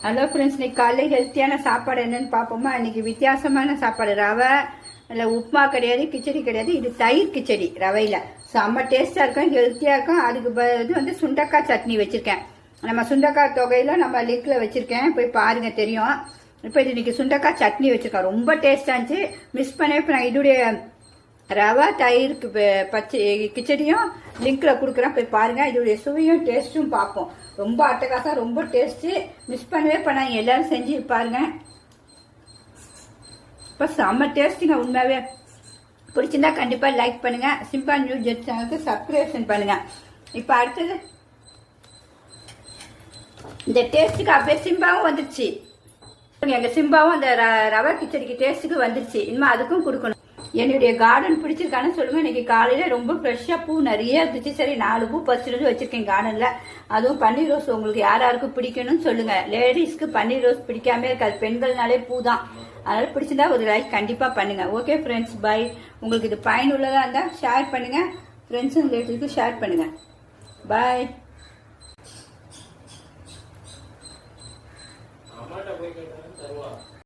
Hello friends, இன்னைக்கு காலையில் ஹெல்த்தியான சாப்பாடு என்னன்னு பார்ப்போமா? இன்னைக்கு வித்தியாசமான சாப்பாடு. ரவை இல்லை, உப்புமா கிடையாது, கிச்சடி கிடையாது. இது தயிர் கிச்சடி ரவையில். செம்ம டேஸ்டாக இருக்கும், ஹெல்த்தியாக இருக்கும். அதுக்கு இது வந்து சுண்டக்காய் சட்னி வச்சுருக்கேன். நம்ம சுண்டக்காய் தொகையில் நம்ம லிங்கில் வச்சுருக்கேன், போய் பாருங்கள் தெரியும். இப்போ இது இன்னைக்கு சுண்டக்காய் சட்னி வச்சுருக்கேன், ரொம்ப டேஸ்டாக இருந்துச்சு. மிஸ் பண்ணவே இப்போ நான் இதோடைய ரவை தயிருக்கு பச்சை கிச்சடியும் லிங்க்ல கொடுக்குறேன், போய் பாருங்க. இதோடைய சுவையும் டேஸ்ட்டும் பார்ப்போம். ரொம்ப அட்டகாசம், ரொம்ப டேஸ்ட். மிஸ் பண்ணவே பண்ணாங்க, எல்லாரும் செஞ்சு பாருங்க. இப்போ செம்ம டேஸ்ட்டுங்க உண்மையாவே. பிடிச்சிருந்தா கண்டிப்பா லைக் பண்ணுங்க. சிம்பா நியூஸ் ஜெட் சேனலுக்கு சப்ஸ்கிரிப்ஷன் பண்ணுங்க. இப்போ அடுத்தது இந்த டேஸ்ட்டுக்கு அப்படியே சிம்பாவும் வந்துருச்சு. எங்க சிம்பாவும் அந்த ரவை கிச்சடிக்கு டேஸ்ட்டுக்கு வந்துருச்சு. இனிமே அதுக்கும் கொடுக்கணும். என்னுடைய கார்டன் பிடிச்சிருக்கான்னு சொல்லுங்க. இன்னைக்கு காலையில ரொம்ப ஃப்ரெஷ்ஷா பூ நிறைய இருந்துச்சு. சரி, 4 பூ பறிச்சுட்டு வச்சிருக்கேன் கார்டன்ல. அதுவும் பன்னீர் ரோஸ் உங்களுக்கு யாராருக்கும் பிடிக்கணும்னு சொல்லுங்க. லேடிஸ்க்கு பன்னீர் ரோஸ் பிடிக்காம இருக்காது, பெண்கள்னாலே பூ தான். அதனால பிடிச்சிருந்தா ஒரு லைக் கண்டிப்பா பண்ணுங்க. Okay friends, bye. உங்களுக்கு இது பயனுள்ளதா இருந்தா ஷேர் பண்ணுங்க, ஃப்ரெண்ட்ஸ் அண்ட் ரிலேட்டிவ்ஸ்க்கு ஷேர் பண்ணுங்க. பாய்.